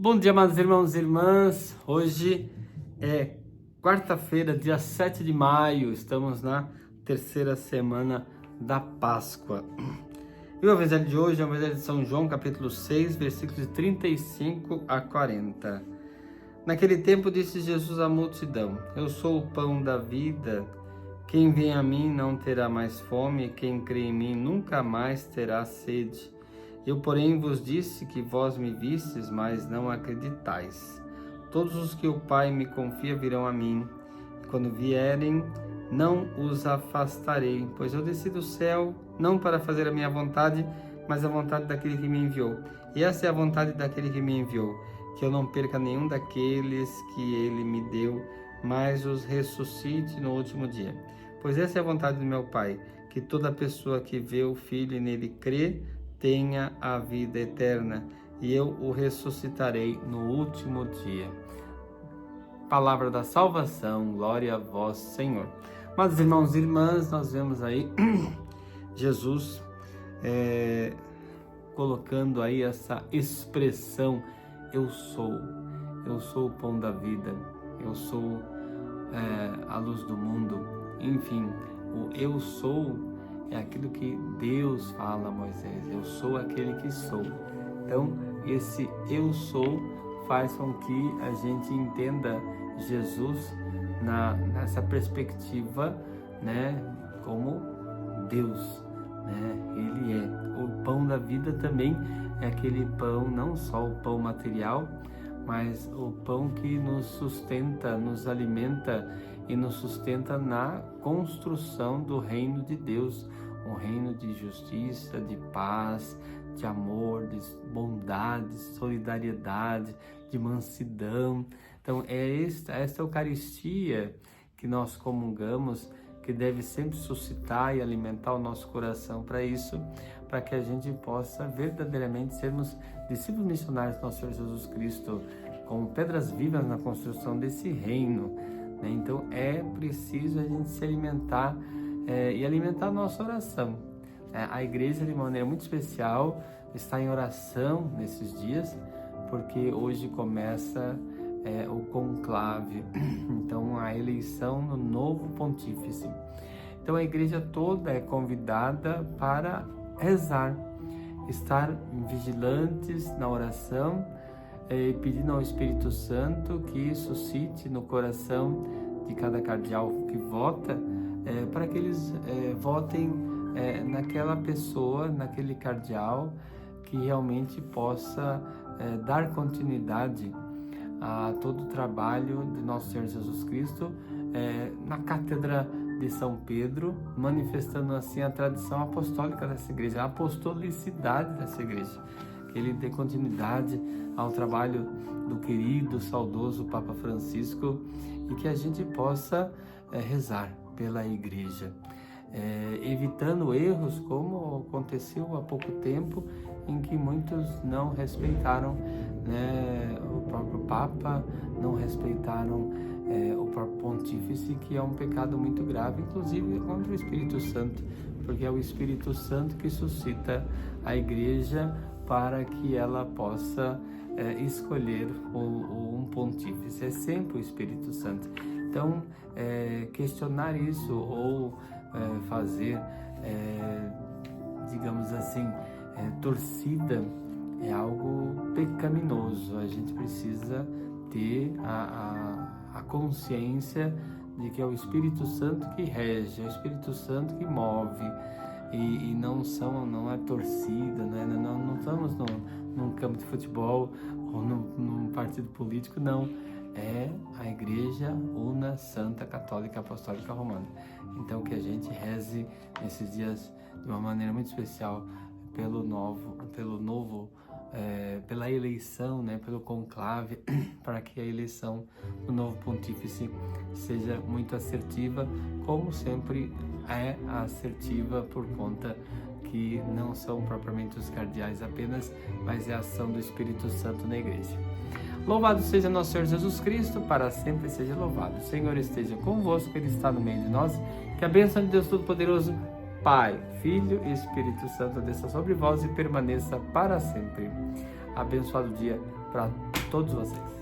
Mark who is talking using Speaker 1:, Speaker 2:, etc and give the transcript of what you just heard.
Speaker 1: Bom dia, amados irmãos e irmãs. Hoje é quarta-feira, dia 7 de maio. Estamos na terceira semana da Páscoa. E o evangelho de hoje é o evangelho de São João, capítulo 6, versículos de 35 a 40. Naquele tempo disse Jesus à multidão: Eu sou o pão da vida. Quem vem a mim não terá mais fome, e quem crê em mim nunca mais terá sede. Eu, porém, vos disse que vós me vistes, mas não acreditais. Todos os que o Pai me confia virão a mim, e quando vierem, não os afastarei, pois eu desci do céu, não para fazer a minha vontade, mas a vontade daquele que me enviou. E essa é a vontade daquele que me enviou, que eu não perca nenhum daqueles que ele me deu, mas os ressuscite no último dia. Pois essa é a vontade do meu Pai, que toda pessoa que vê o Filho e nele crê, tenha a vida eterna, e eu o ressuscitarei no último dia. Palavra da salvação, glória a vós, Senhor. Mas, irmãos e irmãs, nós vemos aí Jesus colocando aí essa expressão: eu sou o pão da vida, eu sou a luz do mundo. Enfim, o eu sou é aquilo que Deus fala a Moisés: eu sou aquele que sou. Então, esse eu sou faz com que a gente entenda Jesus nessa perspectiva, né, como Deus, né? Ele é o pão da vida. Também é aquele pão, não só o pão material, mas o pão que nos sustenta, nos alimenta e nos sustenta na construção do reino de Deus, um reino de justiça, de paz, de amor, de bondade, de solidariedade, de mansidão. Então é esta Eucaristia que nós comungamos, que deve sempre suscitar e alimentar o nosso coração para isso, para que a gente possa verdadeiramente sermos discípulos missionários do nosso Senhor Jesus Cristo, como pedras vivas na construção desse reino, né? Então é preciso a gente se alimentar e alimentar a nossa oração. A igreja, de maneira muito especial, está em oração nesses dias, porque hoje começa o conclave, então a eleição do novo pontífice. Então a igreja toda é convidada para rezar, estar vigilantes na oração, pedindo ao Espírito Santo que suscite no coração de cada cardeal que vota, para que eles votem naquela pessoa, naquele cardeal que realmente possa dar continuidade a todo o trabalho de nosso Senhor Jesus Cristo na Cátedra de São Pedro, manifestando assim a tradição apostólica dessa igreja, a apostolicidade dessa igreja, que ele dê continuidade ao trabalho do querido, saudoso Papa Francisco, e que a gente possa rezar pela igreja, evitando erros como aconteceu há pouco tempo, em que muitos não respeitaram, né, o próprio Papa, não respeitaram o próprio Pontífice, que é um pecado muito grave, inclusive contra o Espírito Santo, porque é o Espírito Santo que suscita a igreja para que ela possa escolher um pontífice. É sempre o Espírito Santo. Então, questionar isso ou fazer, digamos assim, torcida é algo pecaminoso. A gente precisa ter a consciência de que é o Espírito Santo que rege, é o Espírito Santo que move, e não é torcida, né? Não estamos num campo de futebol ou num partido político, não. É a Igreja Una, Santa, Católica, Apostólica, Romana. Então que a gente reze nesses dias de uma maneira muito especial pela eleição, né, pelo conclave, para que a eleição do novo pontífice seja muito assertiva, como sempre é assertiva, por conta que não são propriamente os cardeais apenas, mas é a ação do Espírito Santo na igreja. Louvado seja nosso Senhor Jesus Cristo, para sempre seja louvado. O Senhor esteja convosco, Ele está no meio de nós. Que a bênção de Deus Todo-Poderoso, Pai, Filho e Espírito Santo desça sobre vós e permaneça para sempre. Abençoado dia, para todos vocês.